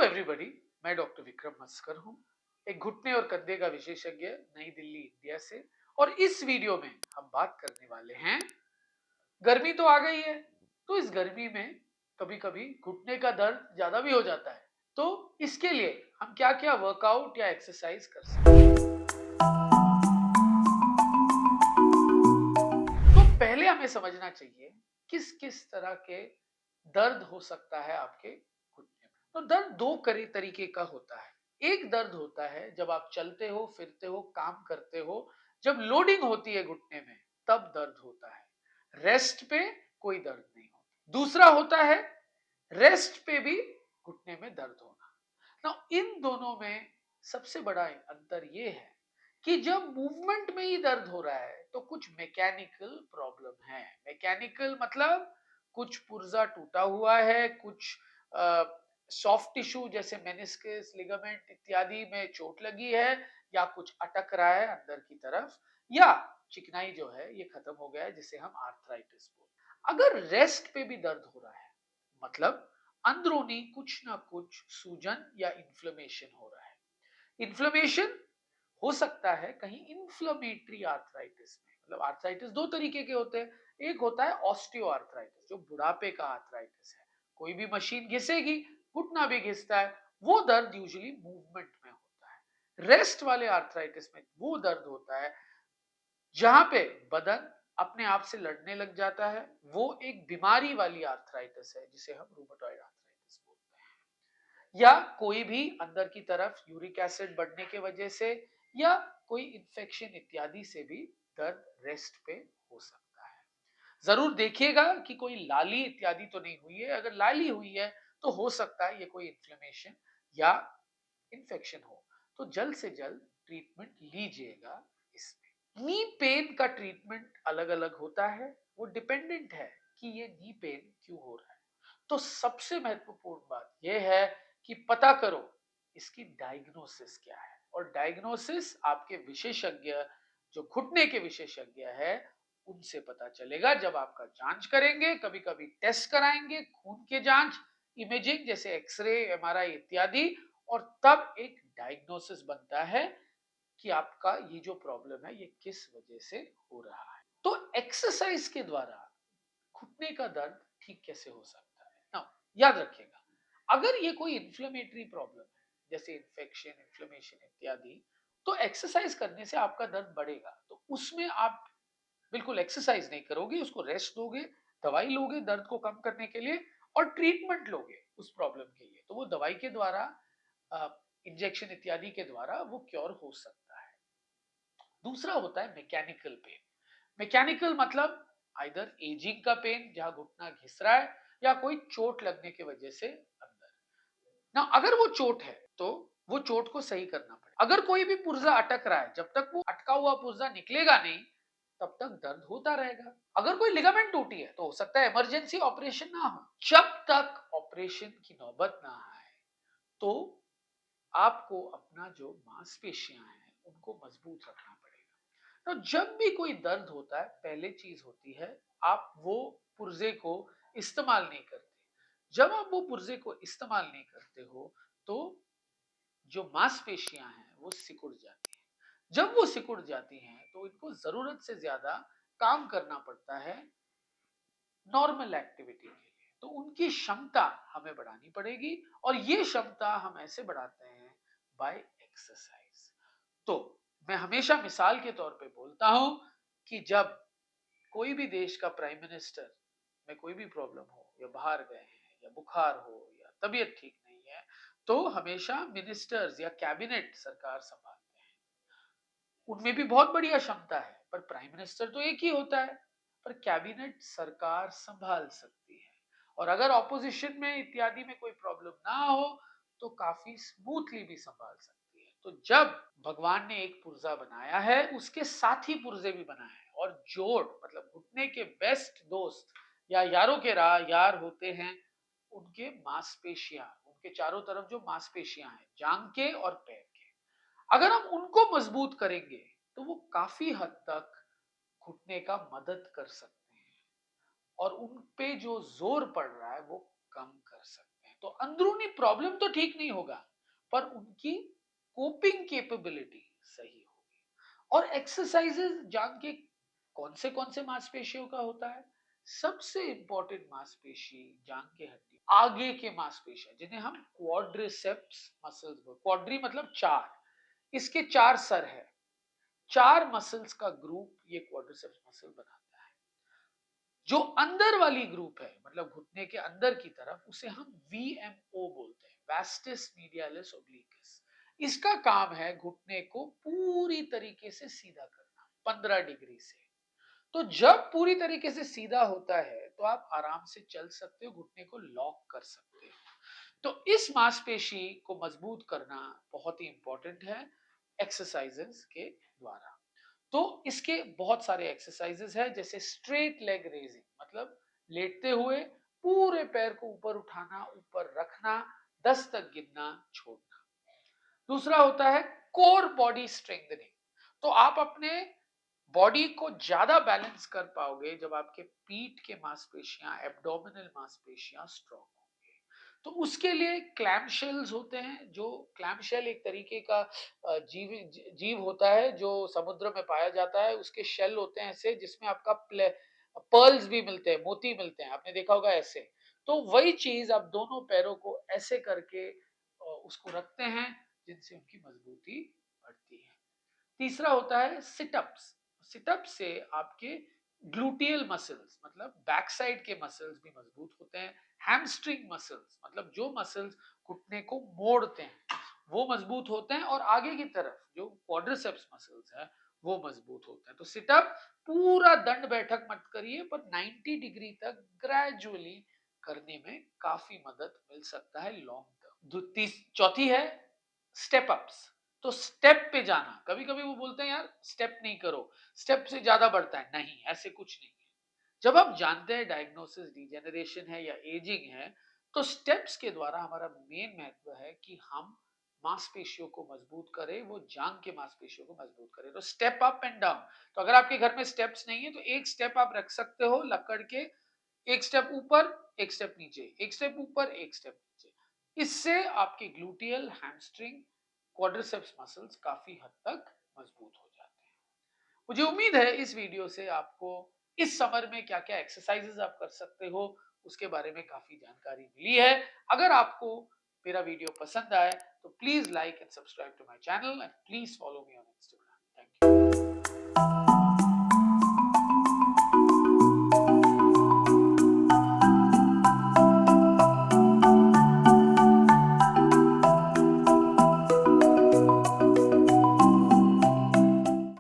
Everybody, मैं doctor Vikram मस्कर हूं, एक घुटने और कंधे का विशेषज्ञ, नई दिल्ली, इंडिया से। और इस वीडियो में हम बात करने वाले हैं, गर्मी तो आ गई है, तो इस गर्मी में कभी कभी घुटने का दर्द ज्यादा भी हो जाता है। तो इसके लिए हम क्या क्या वर्कआउट या एक्सरसाइज कर सकते हैं। तो पहले हमें समझना चाहिए किस किस तरह के दर्द हो सकता है आपके घुटने में। तो दर्द दो तरीके का होता है। एक दर्द होता है जब आप चलते हो, फिरते हो, काम करते हो, जब लोडिंग होती है घुटने में, तब दर्द होता है। रेस्ट पे कोई दर्द नहीं होता। दूसरा होता है रेस्ट पे भी घुटने में दर्द होना। ना इन दोनों में सबसे बड़ा अंतर यह है कि जब मूवमेंट में ही दर्द हो रहा है तो कुछ मैकेनिकल प्रॉब्लम है। मैकेनिकल मतलब कुछ पुर्जा टूटा हुआ है, कुछ सॉफ्ट टिश्यू जैसे मेनिस्कस, लिगामेंट इत्यादि में चोट लगी है, या कुछ अटक रहा है अंदर की तरफ, या चिकनाई जो है ये खत्म हो गया है, जिसे हम आर्थराइटिस बोलते हैं। अगर रेस्ट पे भी दर्द हो रहा है मतलब अंदरूनी कुछ ना कुछ सूजन या इन्फ्लेमेशन हो रहा है। इन्फ्लेमेशन हो सकता है कहीं इन्फ्लेमेटरी आर्थराइटिस में। मतलब आर्थराइटिस दो तरीके के होते हैं। एक होता है ऑस्टियो आर्थराइटिस, जो बुढ़ापे का आर्थराइटिस है, कोई भी मशीन घिसेगी, घुटना भी घिसता है, वो दर्द यूजुअली मूवमेंट में होता है। रेस्ट वाले आर्थराइटिस में वो दर्द होता है जहां पे बदन अपने आप से लड़ने लग जाता है। वो एक बीमारी वाली आर्थराइटिस है जिसे हम रूमेटॉइड आर्थराइटिस बोलते हैं। या कोई भी अंदर की तरफ यूरिक एसिड बढ़ने के वजह से या कोई इंफेक्शन इत्यादि से भी दर्द रेस्ट पे हो सकता है। जरूर देखिएगा कि कोई लाली इत्यादि तो नहीं हुई है। अगर लाली हुई है तो हो सकता है ये कोई इन्फ्लेमेशन या इन्फेक्शन हो। तो जल्द से जल्द ट्रीटमेंट लीजिएगा। इसमें नी पेन का ट्रीटमेंट अलग अलग होता है। वो डिपेंडेंट है कि ये नी पेन क्यों हो रहा है। तो सबसे महत्वपूर्ण बात यह है कि पता करो इसकी डायग्नोसिस क्या है। और डायग्नोसिस आपके विशेषज्ञ, जो घुटने के विशेषज्ञ है, उनसे पता चलेगा। जब आपका जांच करेंगे, कभी कभी टेस्ट कराएंगे, खून के जांच, इमेजिंग जैसे एक्सरे, एमआरआई इत्यादि, और तब एक डायग्नोसिस बनता है कि आपका ये जो प्रॉब्लम है ये किस वजह से हो रहा है। तो एक्सरसाइज के द्वारा घुटने का दर्द ठीक कैसे हो सकता है ना। याद रखिएगा, अगर ये कोई इन्फ्लेमेटरी प्रॉब्लम है जैसे इन्फेक्शन, इन्फ्लेमेशन इत्यादि, तो एक्सरसाइज करने से आपका दर्द बढ़ेगा। तो उसमें आप बिल्कुल एक्सरसाइज नहीं करोगे, उसको रेस्ट दोगे, दवाई लोगे दर्द को कम करने के लिए, और ट्रीटमेंट लोगे उस प्रॉब्लम के लिए। तो वो दवाई के द्वारा, इंजेक्शन इत्यादि के द्वारा वो क्योर हो सकता है। दूसरा होता है मैकेनिकल पेन। मैकेनिकल मतलब आइदर एजिंग का पेन, जहां घुटना घिस रहा है, या कोई चोट लगने की वजह से अंदर ना। अगर वो चोट है तो वो चोट को सही करना पड़ेगा। अगर कोई भी पुर्जा अटक रहा है, जब तक वो अटका हुआ पुर्जा निकलेगा नहीं तब तक दर्द होता रहेगा। अगर कोई लिगामेंट टूटी है तो हो सकता है इमरजेंसी ऑपरेशन ना हो। जब तक ऑपरेशन की नौबत ना आए तो आपको अपना जो मांसपेशियां हैं उनको मजबूत रखना पड़ेगा। तो जब भी कोई दर्द होता है, पहले चीज होती है आप वो पुर्जे को इस्तेमाल नहीं करते। जब आप वो पुर्जे को इस्तेमाल नहीं करते हो तो जो मांसपेशियां हैं वो सिकुड़ जाती हैं। जब वो सिकुड़ जाती हैं तो इनको जरूरत से ज्यादा काम करना पड़ता है नॉर्मल एक्टिविटी के लिए। तो उनकी क्षमता हमें बढ़ानी पड़ेगी, और ये क्षमता हम ऐसे बढ़ाते हैं बाय एक्सरसाइज। तो मैं हमेशा मिसाल के तौर पे बोलता हूं कि जब कोई भी देश का प्राइम मिनिस्टर में कोई भी प्रॉब्लम हो, या बाहर गए हैं, या बुखार हो, या तबीयत ठीक नहीं है, तो हमेशा मिनिस्टर्स या कैबिनेट सरकार संभालते हैं। उनमें भी बहुत बढ़िया क्षमता है, पर प्राइम मिनिस्टर तो एक ही होता है, पर कैबिनेट सरकार संभाल सकती है। और अगर ऑपोजिशन में इत्यादि में कोई प्रॉब्लम ना हो तो काफी स्मूथली भी संभाल सकती है। तो जब भगवान ने एक पुर्जा बनाया है, उसके साथ ही पुर्जे भी बनाए हैं। और जोड़ मतलब घुटने के बेस्ट दोस्त या यारों के यार होते हैं उनके मांसपेशियां, उनके चारों तरफ जो मांसपेशियां हैं, जांग के और पैर के। अगर हम उनको मजबूत करेंगे तो वो काफी हद तक घुटने का मदद कर सकते हैं, और उन पे जो जोर पड़ रहा है वो कम कर सकते हैं। तो अंदरूनी प्रॉब्लम तो ठीक नहीं होगा, पर उनकी कोपिंग कैपेबिलिटी सही होगी। और एक्सरसाइजेस जान के कौन से मांसपेशियों का होता है? सबसे इंपॉर्टेंट मांसपेशी जांग के हड्डी आगे के मांसपेशियां, जिन्हें हम क्वाड्रिसेप्स मसल्स बोलते हैं। क्वाड्री मतलब चार, इसके चार सर है, चार मसल्स का ग्रुप ये क्वाड्रिसेप्स मसल बनाता है। जो अंदर वाली ग्रुप है, मतलब घुटने के अंदर की तरफ, उसे हम वीएमओ बोलते हैं, वास्टिस मीडियालिस ओब्लिक्विस। इसका काम है घुटने को पूरी तरीके से सीधा करना 15 डिग्री से। तो जब पूरी तरीके से सीधा होता है तो आप आराम से चल सकते हो, घुटने को लॉक कर सकते हो। तो इस मांसपेशी को मजबूत करना बहुत ही इंपॉर्टेंट है एक्सरसाइजेस के द्वारा। तो इसके बहुत सारे एक्सरसाइजेस हैं, जैसे स्ट्रेट लेग रेजिंग, मतलब लेटते हुए पूरे पैर को ऊपर उठाना, ऊपर रखना, 10 तक गिनना, छोड़ना। दूसरा होता है कोर बॉडी स्ट्रेंथनिंग। तो आप अपने बॉडी को ज्यादा बैलेंस कर पाओगे जब आपके पीठ के मांसपेशियां, एब्डोमिनल मांसपेशियां स्ट्रांग होंगे। तो उसके लिए क्लैम शेल्स होते हैं, जो क्लैम शेल एक तरीके का जीव होता है जो समुद्र में पाया जाता है। उसके शेल होते हैं ऐसे, जिसमें आपका पर्ल्स भी मिलते हैं, मोती मिलते हैं, आपने देखा होगा ऐसे। तो वही चीज आप दोनों पैरों को ऐसे करके उसको रखते हैं, जिनसे उनकी मजबूती बढ़ती है। तीसरा होता है सिटअप्स। सिटअप से आपके ग्लूटियल मसल्स, मतलब बैक साइड के मसल्स भी मजबूत होते हैं। हैमस्ट्रिंग मसल्स, मतलब जो मसल्स घुटने को मोड़ते हैं, वो मजबूत होते हैं। और आगे की तरफ जो क्वाड्रिसेप्स मसल्स है, वो मजबूत होते हैं। तो सिटअप पूरा दंड बैठक मत करिए, पर 90 डिग्री तक ग्रेजुअली करने में काफी मदद मिल सकता है लॉन्ग टर्म। चौथी है स्टेप अप्स। तो स्टेप पे जाना, कभी कभी वो बोलते हैं यार स्टेप नहीं करो, स्टेप से ज्यादा बढ़ता है। नहीं, ऐसे कुछ नहीं है। जब आप जानते हैं डायग्नोसिस डिजेनरेशन है या एजिंग है, तो स्टेप्स के द्वारा हमारा मेन महत्व है कि हम मांसपेशियों को मजबूत करें, वो जांग के मांसपेशियों को मजबूत करें। तो स्टेप अप एंड डाउन। तो अगर आपके घर में स्टेप्स नहीं है तो एक स्टेप आप रख सकते हो लकड़ के, एक स्टेप ऊपर, एक स्टेप नीचे, एक स्टेप ऊपर, एक स्टेप नीचे। इससे आपके ग्लूटियल, हैमस्ट्रिंग, क्वाड्रिसेप्स मसल्स काफी हद तक मजबूत हो जाते हैं। मुझे उम्मीद है इस वीडियो से आपको इस समर में क्या क्या एक्सरसाइजेस आप कर सकते हो उसके बारे में काफी जानकारी मिली है। अगर आपको मेरा वीडियो पसंद आए तो please like and subscribe to my channel and please follow me on Instagram. Thank you.